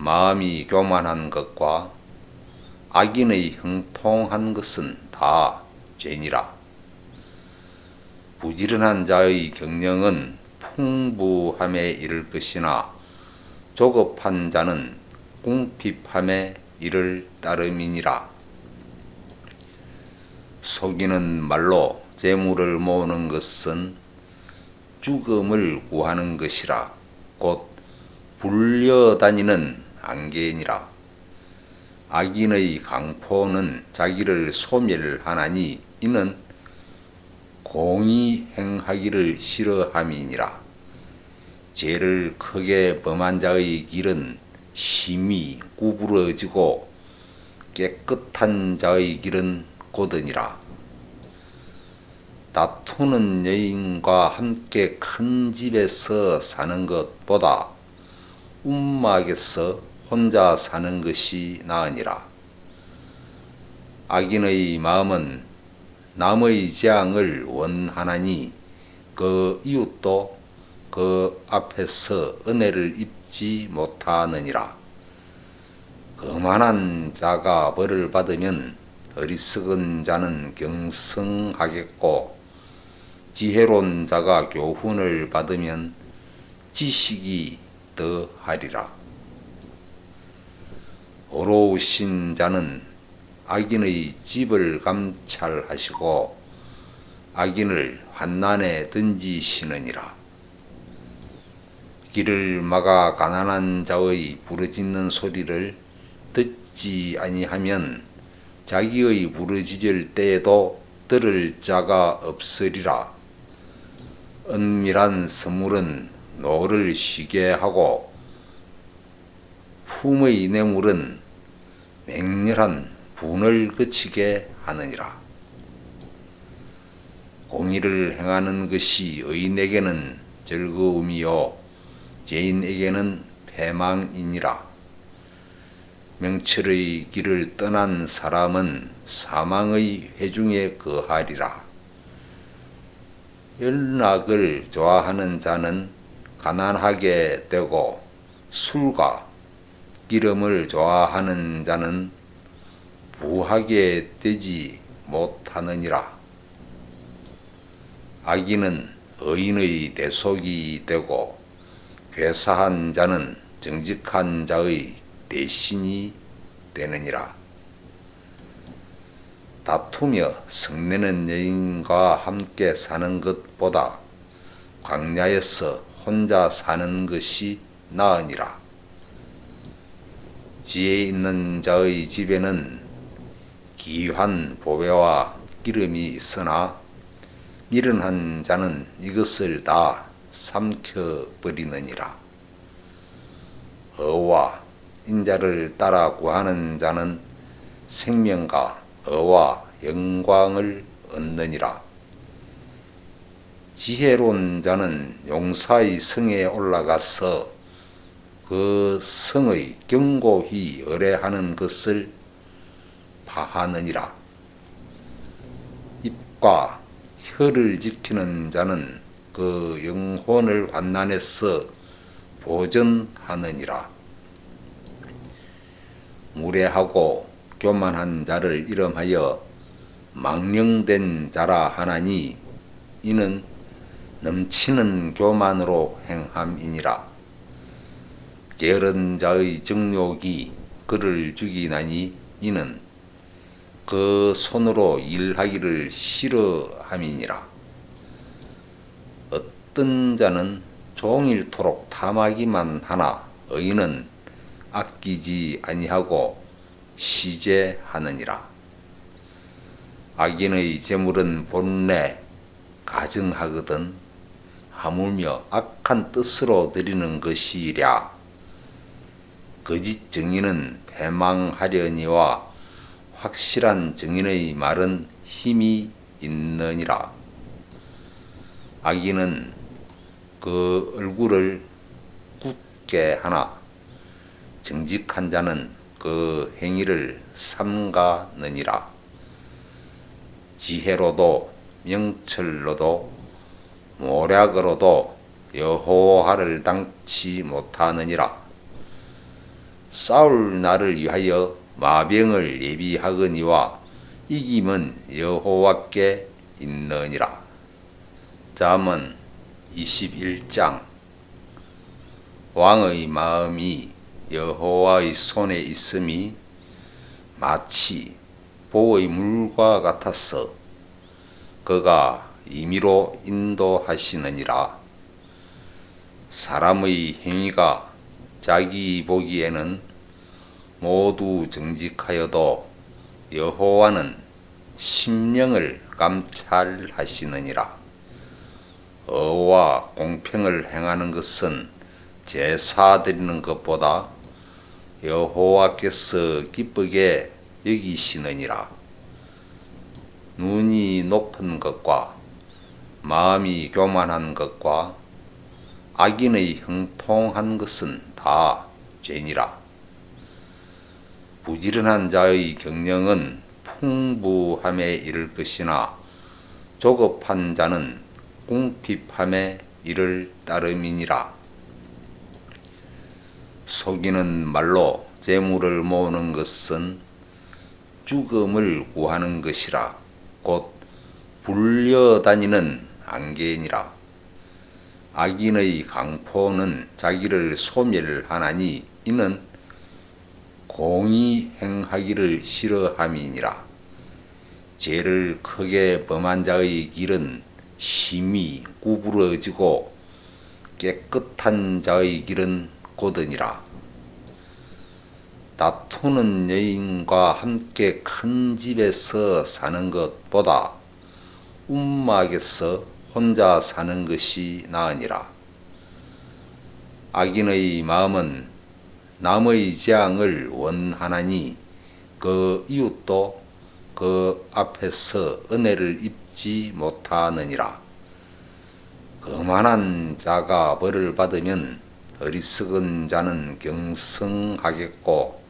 마음이 교만한 것과 악인의 형통한 것은 다 죄니라. 부지런한 자의 경영은 풍부함에 이를 것이나 조급한 자는 궁핍함에 이를 따름이니라. 속이는 말로 재물을 모으는 것은 죽음을 구하는 것이라. 곧 불려다니는 안개니라. 악인의 강포는 자기를 소멸하나니 이는 공의 행하기를 싫어함이니라. 죄를 크게 범한 자의 길은 심히 구부러지고 깨끗한 자의 길은 고드니라. 다투는 여인과 함께 큰 집에서 사는 것보다 움막에서 혼자 사는 것이 나으니라. 악인의 마음은 남의 재앙을 원하나니 그 이웃도 그 앞에서 은혜를 입지 못하느니라. 거만한 자가 벌을 받으면 어리석은 자는 경성하겠고 지혜로운 자가 교훈을 받으면 지식이 더하리라. 어로우신 자는 악인의 집을 감찰하시고 악인을 환난에 던지시느니라. 길을 막아 가난한 자의 부르짖는 소리를 듣지 아니하면 자기의 부르짖을 때에도 들을 자가 없으리라. 은밀한 선물은 노를 쉬게 하고 품의 뇌물은 맹렬한 분을 그치게 하느니라. 공의를 행하는 것이 의인에게는 즐거움이요 죄인에게는 패망이니라. 명철의 길을 떠난 사람은 사망의 회중에 거하리라. 연락을 좋아하는 자는 가난하게 되고 술과 기름을 좋아하는 자는 부하게 되지 못하느니라. 악인은 의인의 대속이 되고 괴사한 자는 정직한 자의 대신이 되느니라. 다투며 성내는 여인과 함께 사는 것보다 광야에서 혼자 사는 것이 나으니라. 지혜 있는 자의 집에는 귀한 보배와 기름이 있으나 미련한 자는 이것을 다 삼켜버리느니라. 어와 인자를 따라 구하는 자는 생명과 어와 영광을 얻느니라. 지혜로운 자는 용사의 성에 올라가서 그 성의 견고히 의뢰하는 것을 파하느니라. 입과 혀를 지키는 자는 그 영혼을 환난에서 보전하느니라. 무례하고 교만한 자를 이름하여 망령된 자라 하나니 이는 넘치는 교만으로 행함이니라. 게으른 자의 정욕이 그를 죽이나니 이는 그 손으로 일하기를 싫어함이니라. 어떤 자는 종일토록 탐하기만 하나 의인은 아끼지 아니하고 시제하느니라. 악인의 재물은 본래 가증하거든 하물며 악한 뜻으로 드리는 것이랴. 거짓 정의는 패망하려니와 확실한 정의의 말은 힘이 있느니라. 악인은 그 얼굴을 굳게 하나 정직한 자는 그 행위를 삼가느니라. 지혜로도 명철로도 모략으로도 여호와를 당치 못하느니라. 싸울 날을 위하여 마병을 예비하거니와 이김은 여호와께 있느니라. 잠언 21장. 왕의 마음이 여호와의 손에 있음이 마치 보의 물과 같아서 그가 임의로 인도하시느니라. 사람의 행위가 자기 보기에는 모두 정직하여도 여호와는 심령을 감찰하시느니라. 어와 공평을 행하는 것은 제사 드리는 것보다 여호와께서 기쁘게 여기시느니라. 눈이 높은 것과 마음이 교만한 것과 악인의 형통한 것은 다 죄니라. 부지런한 자의 경영은 풍부함에 이를 것이나 조급한 자는 궁핍함에 이를 따름이니라. 속이는 말로 재물을 모으는 것은 죽음을 구하는 것이라. 곧 불려다니는 안개니라. 악인의 강포는 자기를 소멸하나니 이는 공의 행하기를 싫어함이니라. 죄를 크게 범한 자의 길은 심히 구부러지고 깨끗한 자의 길은 고드니라. 다투는 여인과 함께 큰 집에서 사는 것보다 움막에서 혼자 사는 것이 나으니라. 악인의 마음은 남의 재앙을 원하나니 그 이웃도 그 앞에서 은혜를 입지 못하느니라. 거만한 자가 벌을 받으면 어리석은 자는 경성하겠고,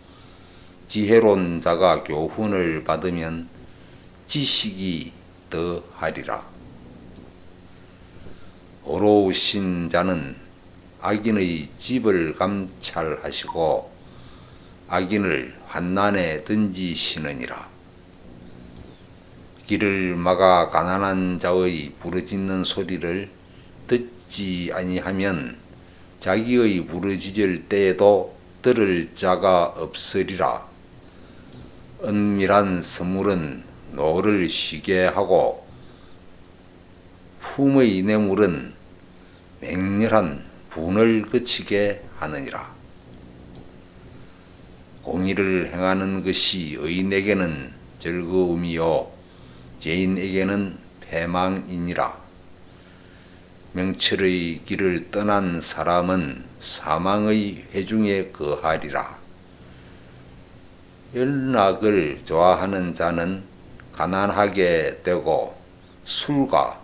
지혜로운 자가 교훈을 받으면 지식이 더하리라. 어로우신 자는 악인의 집을 감찰하시고 악인을 환난에 던지시느니라. 길을 막아 가난한 자의 부르짖는 소리를 듣지 아니하면 자기의 부르짖을 때에도 들을 자가 없으리라. 은밀한 선물은 노를 쉬게 하고 품의 뇌물은 맹렬한 분을 그치게 하느니라. 공의를 행하는 것이 의인에게는 즐거움이요 죄인에게는 패망이니라. 명철의 길을 떠난 사람은 사망의 회중에 거하리라. 연락을 좋아하는 자는 가난하게 되고 술과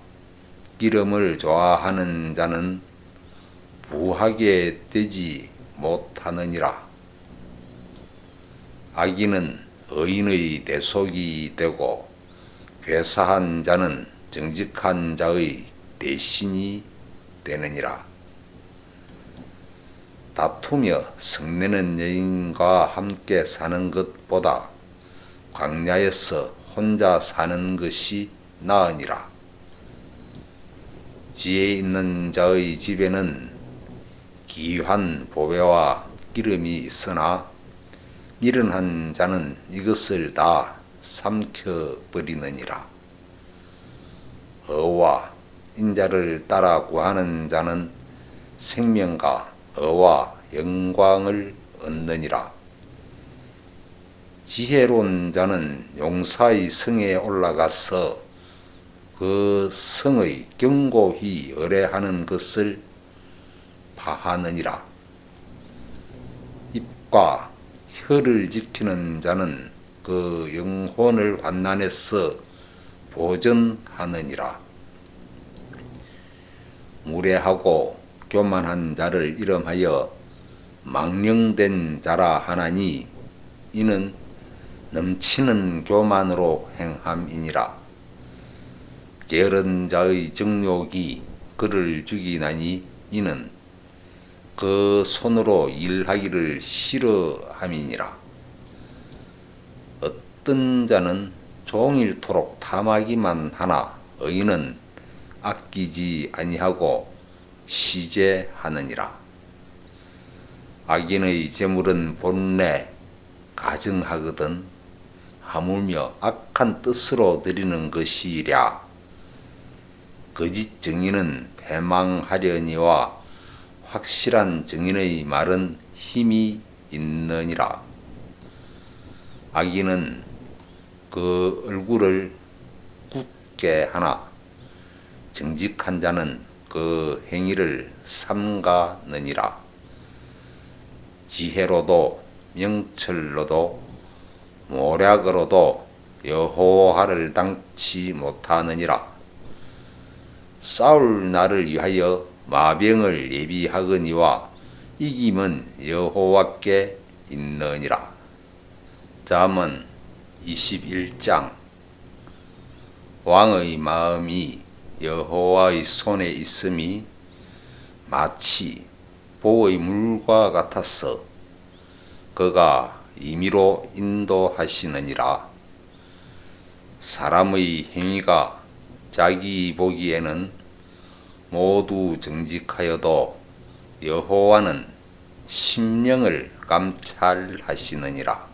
기름을 좋아하는 자는 부하게 되지 못하느니라. 악인은 의인의 대속이 되고 괴사한 자는 정직한 자의 대신이 되느니라. 다투며 성내는 여인과 함께 사는 것보다 광야에서 혼자 사는 것이 나으니라. 지혜 있는 자의 집에는 귀한 보배와 기름이 있으나 미련한 자는 이것을 다 삼켜버리느니라. 어와 인자를 따라 구하는 자는 생명과 어와 영광을 얻느니라. 지혜로운 자는 용사의 성에 올라가서 그 성의 견고히 의뢰하는 것을 파하느니라. 입과 혀를 지키는 자는 그 영혼을 환난에서 보전하느니라. 무례하고 교만한 자를 이름하여 망령된 자라 하나니 이는 넘치는 교만으로 행함이니라. 게으른 자의 정욕이 그를 죽이나니 이는 그 손으로 일하기를 싫어함이니라. 어떤 자는 종일토록 탐하기만 하나 의인은 아끼지 아니하고 시제하느니라. 악인의 재물은 본래 가증하거든 하물며 악한 뜻으로 드리는 것이랴. 거짓 정의는 패망하려니와 확실한 정인의 말은 힘이 있느니라. 악인은 그 얼굴을 굳게 하나 정직한 자는 그 행위를 삼가느니라. 지혜로도 명철로도 모략으로도 여호와를 당치 못하느니라. 싸울 날을 위하여 마병을 예비하거니와 이김은 여호와께 있느니라. 잠언 21장. 왕의 마음이 여호와의 손에 있음이 마치 보의 물과 같아서 그가 임의로 인도하시느니라. 사람의 행위가 자기 보기에는 모두 정직하여도 여호와는 심령을 감찰하시느니라.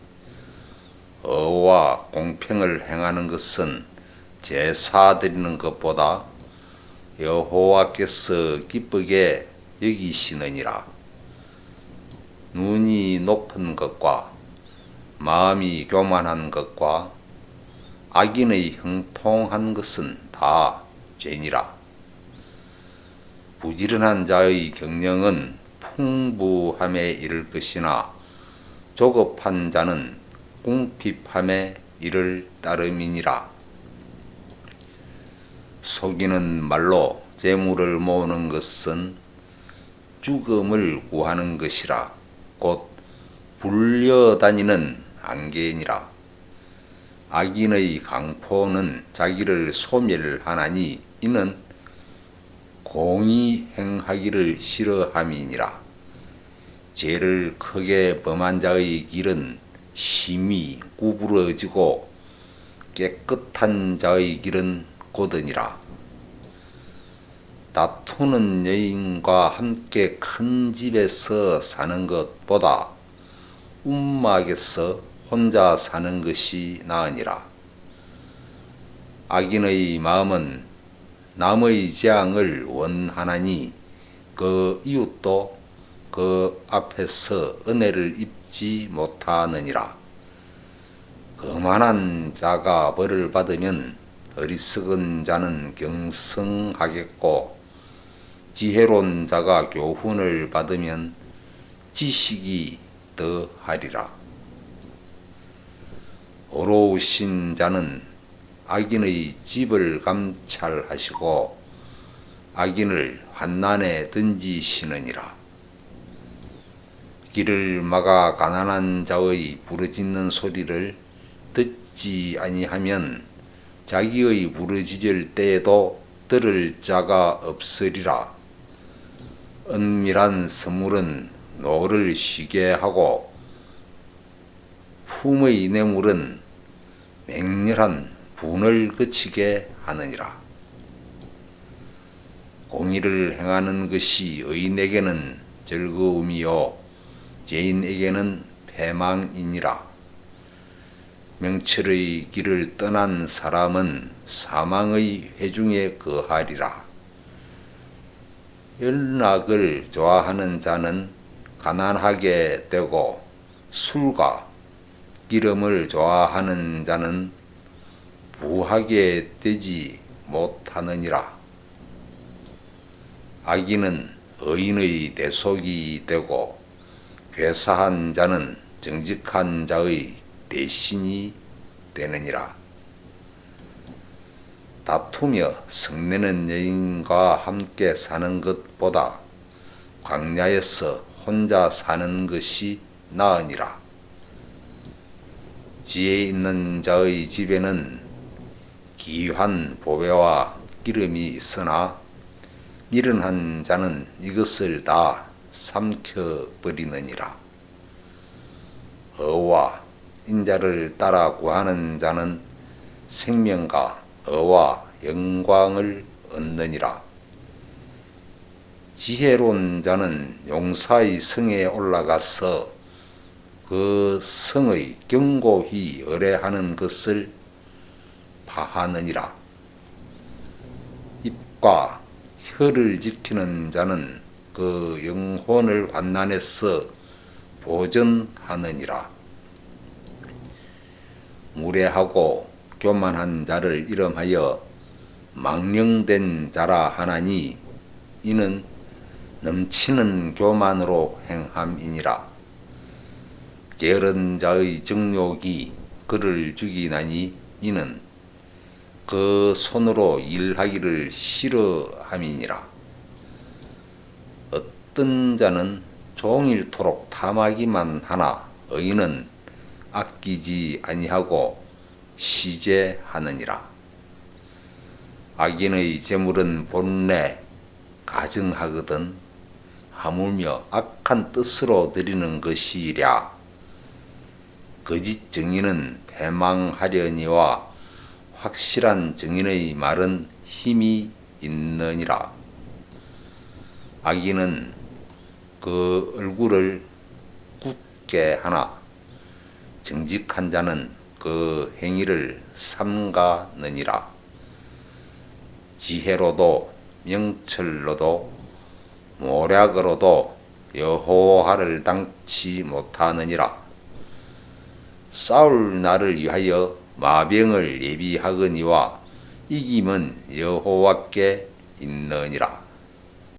어와 공평을 행하는 것은 제사 드리는 것보다 여호와께서 기쁘게 여기시느니라. 눈이 높은 것과 마음이 교만한 것과 악인의 형통한 것은 다 죄니라. 부지런한 자의 경영은 풍부함에 이를 것이나 조급한 자는 궁핍함에 이를 따름이니라. 속이는 말로 재물을 모으는 것은 죽음을 구하는 것이라 곧 불려다니는 안개니라. 악인의 강포는 자기를 소멸하나니 이는 공의 행하기를 싫어함이니라. 죄를 크게 범한 자의 길은 심히 구부러지고 깨끗한 자의 길은 고드니라. 다투는 여인과 함께 큰 집에서 사는 것보다 움막에서 혼자 사는 것이 나으니라. 악인의 마음은 남의 재앙을 원하나니 그 이웃도 그 앞에서 은혜를 입지 못하느니라. 거만한 자가 벌을 받으면 어리석은 자는 경성하겠고 지혜로운 자가 교훈을 받으면 지식이 더하리라. 어로우신 자는 악인의 집을 감찰하시고 악인을 환난에 던지시느니라. 길을 막아 가난한 자의 부르짖는 소리를 듣지 아니하면 자기의 부르짖을 때에도 들을 자가 없으리라. 은밀한 선물은 노를 쉬게 하고 품의 뇌물은 맹렬한 분을 그치게 하느니라. 공의를 행하는 것이 의인에게는 즐거움이요 죄인에게는 패망이니라. 명철의 길을 떠난 사람은 사망의 회중에 거하리라. 연락을 좋아하는 자는 가난하게 되고 술과 기름을 좋아하는 자는 부하게 되지 못하느니라. 악인은 의인의 대속이 되고 괴사한 자는 정직한 자의 대신이 되느니라. 다투며 성내는 여인과 함께 사는 것보다 광야에서 혼자 사는 것이 나으니라. 지혜 있는 자의 집에는 귀한 보배와 기름이 있으나 미련한 자는 이것을 다 삼켜버리느니라. 어와 인자를 따라 구하는 자는 생명과 어와 영광을 얻느니라. 지혜로운 자는 용사의 성에 올라가서 그 성의 견고히 의뢰하는 것을 파하느니라. 입과 혀를 지키는 자는 그 영혼을 환난에서 보전하느니라. 무례하고 교만한 자를 이름하여 망령된 자라 하나니 이는 넘치는 교만으로 행함이니라. 게으른 자의 정욕이 그를 죽이나니 이는 그 손으로 일하기를 싫어함이니라. 어떤 자는 종일토록 탐하기만 하나 의인은 아끼지 아니하고 시제하느니라. 악인의 재물은 본래 가증하거든 하물며 악한 뜻으로 드리는 것이랴. 거짓 정의는 패망하려니와 확실한 정의의 말은 힘이 있느니라. 악인은 그 얼굴을 굳게 하나 정직한 자는 그 행위를 삼가느니라. 지혜로도 명철로도 모략으로도 여호와를 당치 못하느니라. 싸울 날을 위하여 마병을 예비하거니와 이김은 여호와께 있느니라.